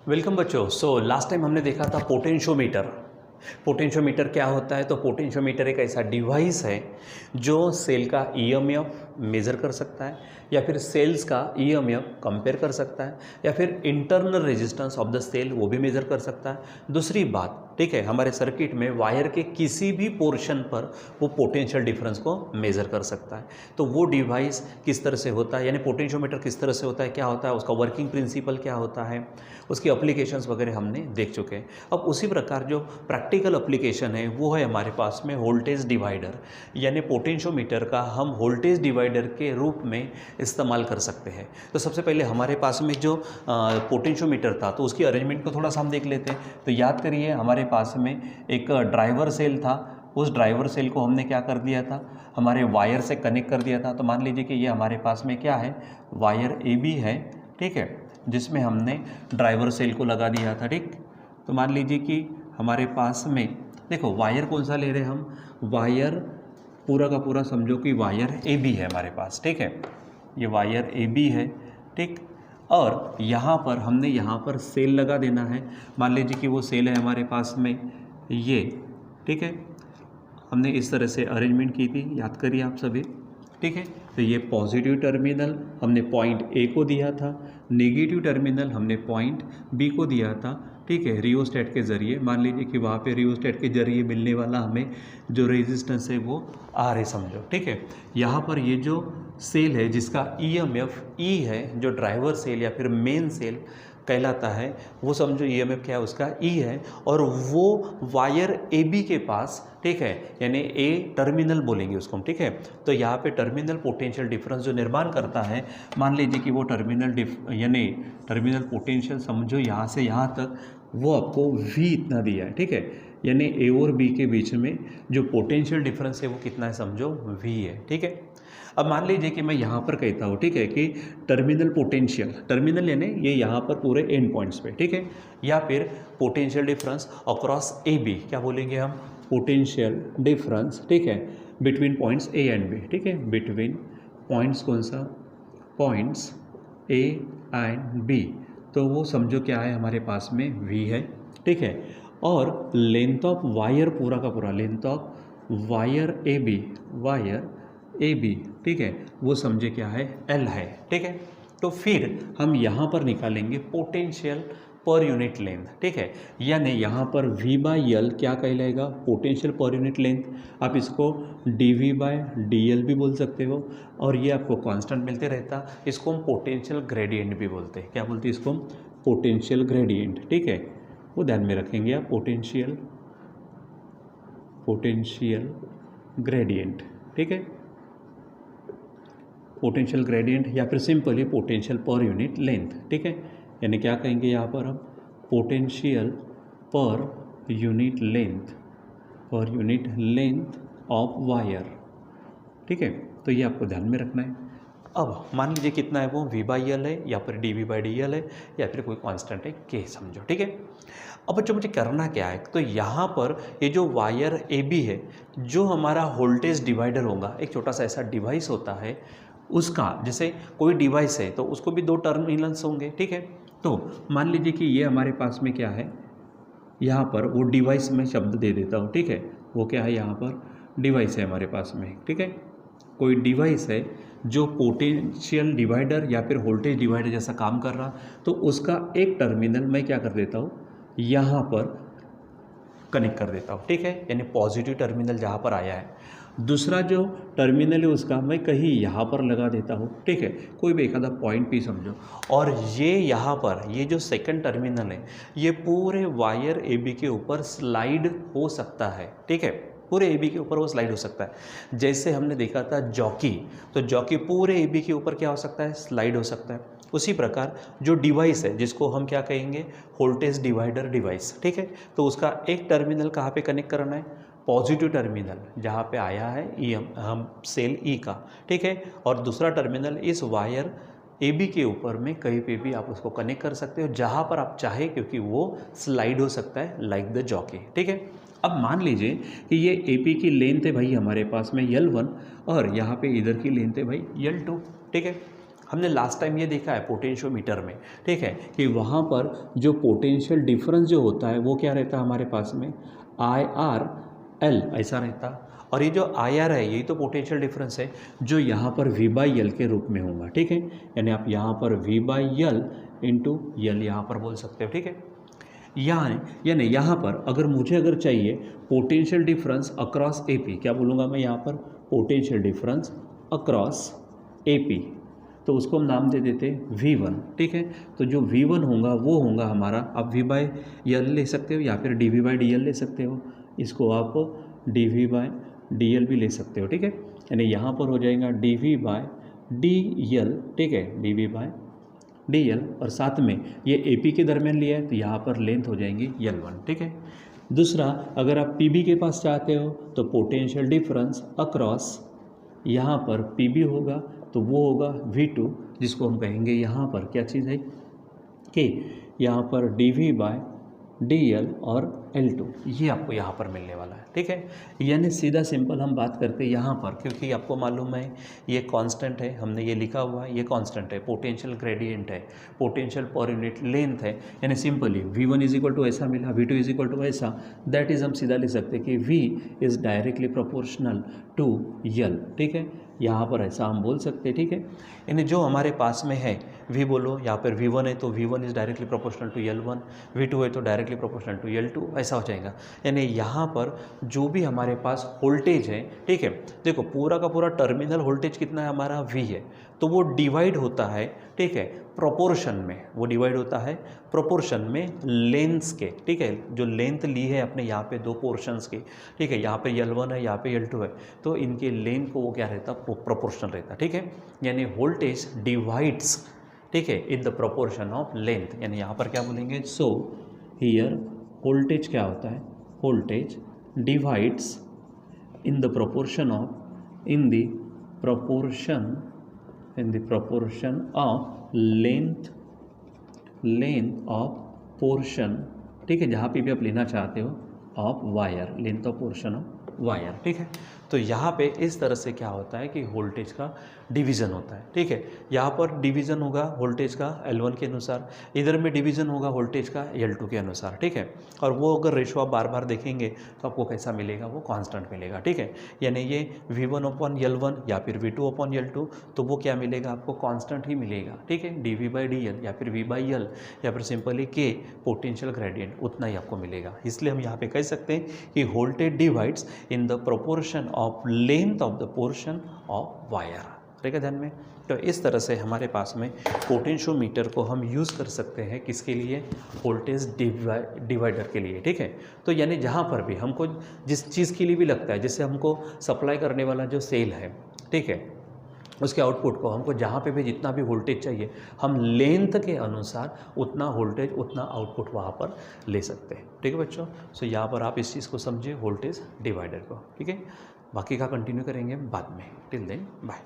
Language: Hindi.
वेलकम बच्चों। लास्ट टाइम हमने देखा था पोटेंशियोमीटर। पोटेंशियोमीटर क्या होता है? तो पोटेंशियोमीटर एक ऐसा डिवाइस है जो सेल का ईएमएफ मेज़र कर सकता है या फिर सेल्स का ईएमएफ कंपेयर कर सकता है या फिर internal resistance of the cell वो भी मेज़र कर सकता है। दूसरी बात, ठीक है, हमारे सर्किट में वायर के किसी भी पोर्शन पर वो पोटेंशियल डिफरेंस को मेज़र कर सकता है। तो वो डिवाइस किस तरह से होता है, यानी पोटेंशियोमीटर किस तरह से होता है, क्या होता है, उसका वर्किंग प्रिंसिपल क्या होता है, उसकी एप्लीकेशंस वगैरह हमने देख चुके हैं। अब उसी प्रकार जो प्रैक्टिकल एप्लीकेशन है वो है हमारे पास में वोल्टेज डिवाइडर, यानी पोटेंशियोमीटर का हम वोल्टेज डिवाइडर के रूप में इस्तेमाल कर सकते हैं। तो सबसे पहले हमारे पास में जो पोटेंशियोमीटर था तो उसकी अरेंजमेंट को थोड़ा सा हम देख लेते हैं। तो याद करिए, हमारे पास में एक ड्राइवर सेल था। उस ड्राइवर सेल को हमने क्या कर दिया था, हमारे वायर से कनेक्ट कर दिया था। तो मान लीजिए कि ये हमारे पास में क्या है, वायर ए बी है, ठीक है, जिसमें हमने ड्राइवर सेल को लगा दिया था। ठीक, तो मान लीजिए कि हमारे पास में देखो वायर कौन सा ले रहे हैं हम, वायर पूरा का पूरा समझो कि वायर ए बी है हमारे पास, ठीक है, ये वायर ए बी है, ठीक। और यहाँ पर हमने यहाँ पर सेल लगा देना है। मान लीजिए कि वो सेल है हमारे पास में ये, ठीक है, हमने इस तरह से अरेंजमेंट की थी, याद करिए आप सभी, ठीक है। तो ये पॉजिटिव टर्मिनल हमने पॉइंट ए को दिया था, नेगेटिव टर्मिनल हमने पॉइंट बी को दिया था, ठीक है, रियोस्टेट के ज़रिए। मान लीजिए कि वहाँ पे रियोस्टेट के ज़रिए मिलने वाला हमें जो रेजिस्टेंस है वो आर है समझो, ठीक है। यहाँ पर ये जो सेल है जिसका ईएमएफ ई है, जो ड्राइवर सेल या फिर मेन सेल कहलाता है, वो समझो ईएमएफ क्या है, उसका ई है, और वो वायर ए बी के पास, ठीक है, यानी ए टर्मिनल बोलेंगे उसको हम, ठीक है। तो यहाँ पे टर्मिनल पोटेंशियल डिफरेंस जो निर्माण करता है, मान लीजिए कि वो यानी टर्मिनल पोटेंशियल समझो यहाँ से यहाँ तक वो आपको V इतना दिया है, ठीक है, यानी ए और बी के बीच में जो पोटेंशियल डिफरेंस है वो कितना है समझो, V है, ठीक है। अब मान लीजिए कि मैं यहाँ पर कहता हूँ, ठीक है, कि टर्मिनल पोटेंशियल, टर्मिनल यानी ये यहाँ पर पूरे एंड पॉइंट्स पे, ठीक है, या फिर potential difference across A B, क्या बोलेंगे हम, पोटेंशियल डिफरेंस, ठीक है, between points A and B, ठीक है, बिटवीन पॉइंट्स कौन सा, पॉइंट्स ए एंड बी। तो वो समझो क्या है, हमारे पास में V है, ठीक है। और लेंथ ऑफ वायर पूरा का पूरा, length of wire A B, ठीक है, वो समझे क्या है, L है, ठीक है। तो फिर हम यहाँ पर निकालेंगे पोटेंशियल पर यूनिट लेंथ, ठीक है, यानी यहाँ पर V/L क्या कहलाएगा, पोटेंशियल पर यूनिट लेंथ। आप इसको dV/dL भी बोल सकते हो, और ये आपको कांस्टेंट मिलते रहता, इसको हम पोटेंशियल ग्रेडियंट भी बोलते हैं। क्या बोलते हैं इसको हम, पोटेंशियल ग्रेडियंट, ठीक है, वो ध्यान में रखेंगे आप, पोटेंशियल ग्रेडियंट, ठीक है, पोटेंशियल ग्रेडियंट या फिर simply potential per unit length, ठीक है। यानी क्या कहेंगे यहाँ पर हम, potential per unit length of wire, ठीक है। तो ये आपको ध्यान में रखना है। अब मान लीजिए कितना है वो, V/L है या फिर dV/dL है या फिर कोई कांस्टेंट है K समझो, ठीक है। अब बच्चों मुझे करना क्या है, तो यहाँ पर ये जो वायर ए बी है, जो हमारा वोल्टेज डिवाइडर होगा, एक छोटा सा ऐसा डिवाइस होता है, उसका जैसे कोई डिवाइस है तो उसको भी दो टर्मिनल्स होंगे, ठीक है। तो मान लीजिए कि ये हमारे पास में क्या है, यहाँ पर वो डिवाइस में शब्द दे देता हूँ, ठीक है, वो क्या है, यहाँ पर डिवाइस है हमारे पास में, ठीक है, कोई डिवाइस है जो पोटेंशियल डिवाइडर या फिर वोल्टेज डिवाइडर जैसा काम कर रहा, तो उसका एक टर्मिनल मैं क्या कर देता हूँ, यहाँ पर कनेक्ट कर देता हूँ, ठीक है, यानी पॉजिटिव टर्मिनल जहाँ पर आया है, दूसरा जो टर्मिनल है उसका मैं कहीं यहाँ पर लगा देता हूँ, ठीक है, कोई भी एक आधा पॉइंट भी समझो। और ये यहाँ पर ये जो सेकंड टर्मिनल है ये पूरे वायर ए बी के ऊपर स्लाइड हो सकता है, ठीक है, पूरे ए बी के ऊपर वो स्लाइड हो सकता है। जैसे हमने देखा था जॉकी, तो जॉकी पूरे ए बी के ऊपर क्या हो सकता है, स्लाइड हो सकता है। उसी प्रकार जो डिवाइस है जिसको हम क्या कहेंगे, वोल्टेज डिवाइडर डिवाइस, ठीक है, तो उसका एक टर्मिनल कहाँ पे कनेक्ट करना है, पॉजिटिव टर्मिनल जहाँ पे आया है हम सेल ई का, ठीक है, और दूसरा टर्मिनल इस वायर ए बी के ऊपर में कहीं पे भी आप उसको कनेक्ट कर सकते हो जहाँ पर आप चाहे, क्योंकि वो स्लाइड हो सकता है लाइक द जॉकी, ठीक है। अब मान लीजिए कि ये ए पी की लेंथ है भाई हमारे पास में L1 और यहाँ पे इधर की लेंथ है भाई L2, ठीक है। हमने लास्ट टाइम ये देखा है पोटेंशियोमीटर में, ठीक है, कि वहाँ पर जो पोटेंशियल डिफरेंस जो होता है वो क्या रहता है हमारे पास में, IR/L ऐसा रहता। और ये जो IR है यही तो पोटेंशियल डिफरेंस है जो यहाँ पर V/L के रूप में होगा, ठीक है। यानी आप यहाँ पर V/L इंटू L यहाँ पर बोल सकते हो, ठीक है। यानी यहाँ पर अगर चाहिए पोटेंशियल डिफरेंस अक्रॉस AP, क्या बोलूँगा मैं यहाँ पर, पोटेंशियल डिफरेंस अक्रॉस AP, तो उसको हम नाम दे देते V1, ठीक है। तो जो V1 होगा वो होगा हमारा, आप V/L ले सकते हो या फिर dV/dL ले सकते हो, इसको आप dV/dL भी ले सकते हो, ठीक है। यानी यहाँ पर हो जाएगा dV/dL, ठीक है, dV/dL, और साथ में ये AP के दरमियान लिया है तो यहाँ पर लेंथ हो जाएंगी L1, ठीक है। दूसरा, अगर आप PB के पास चाहते हो तो पोटेंशियल डिफरेंस अक्रॉस यहाँ पर PB होगा तो वो होगा V2, जिसको हम कहेंगे यहाँ पर क्या चीज़ है कि यहाँ पर dV/dL और L2, ये आपको यहाँ पर मिलने वाला है, ठीक है। यानी सीधा सिंपल हम बात करते हैं यहाँ पर, क्योंकि आपको मालूम है ये कांस्टेंट है, हमने ये लिखा हुआ है, ये कांस्टेंट है, पोटेंशियल ग्रेडियंट है, पोटेंशियल पर यूनिट लेंथ है, यानी simply V1 is equal to ऐसा मिला, V2 इज इक्वल टू ऐसा, दैट इज़ हम सीधा लिख सकते हैं कि V is directly proportional to L, ठीक है। यहाँ पर ऐसा हम बोल सकते हैं, ठीक है। यानी जो हमारे पास में है V बोलो, यहाँ पर V1 है तो V1 is directly proportional to L1, V2 है तो डायरेक्टली प्रोपोर्शनल टू L2, ऐसा हो जाएगा। यानी यहाँ पर जो भी हमारे पास वोल्टेज है, ठीक है, देखो पूरा का पूरा टर्मिनल वोल्टेज कितना है हमारा, V है, तो वो डिवाइड होता है, ठीक है, प्रोपोर्शन में, वो डिवाइड होता है प्रोपोर्शन में लेंथ्स के, ठीक है। जो लेंथ ली है अपने यहाँ पे दो पोर्शंस की, ठीक है, यहाँ पे L1 है, यहाँ पे L2 है, तो इनके लेंथ को वो क्या रहता, प्रोपोर्शनल रहता, ठीक है। यानी वोल्टेज डिवाइड्स, ठीक है, in the proportion of length, यानी यहाँ पर क्या बोलेंगे, सो हियर वोल्टेज क्या होता है, voltage divides in the proportion of, in the proportion of length of portion, ठीक है, जहाँ पे भी आप लेना चाहते हो of wire, length of portion of wire, ठीक है। तो यहाँ पे इस तरह से क्या होता है कि वोल्टेज का डिवीज़न होता है, ठीक है। यहाँ पर डिवीज़न होगा वोल्टेज का L1 के अनुसार, इधर में डिवीज़न होगा वोल्टेज का L2 के अनुसार, ठीक है। और वो अगर रेशो आप बार बार देखेंगे तो आपको कैसा मिलेगा, वो कांस्टेंट मिलेगा, ठीक है। यानी ये V1/L1 या फिर V2/L2, तो वो क्या मिलेगा आपको, कांस्टेंट ही मिलेगा, ठीक है। dV/dL या फिर V/L या फिर सिंपली K पोटेंशियल ग्रेडियंट, उतना ही आपको मिलेगा। इसलिए हम यहाँ पे कह सकते हैं कि voltage divides in the proportion of length of the portion of wire, रहेगा ध्यान में। तो इस तरह से हमारे पास में पोटेंशियोमीटर को हम यूज़ कर सकते हैं, किसके लिए, वोल्टेज डिवाइडर के लिए, ठीक है। तो यानी जहाँ पर भी हमको जिस चीज़ के लिए भी लगता है, जैसे हमको सप्लाई करने वाला जो सेल है, ठीक है, उसके आउटपुट को हमको जहाँ पे भी जितना भी वोल्टेज चाहिए, हम लेंथ के अनुसार उतना वोल्टेज उतना आउटपुट वहाँ पर ले सकते हैं, ठीक है बच्चों। सो यहाँ पर आप इस चीज़ को समझिए, वोल्टेज डिवाइडर को, ठीक है। बाकी का कंटिन्यू करेंगे बाद में। Till then bye.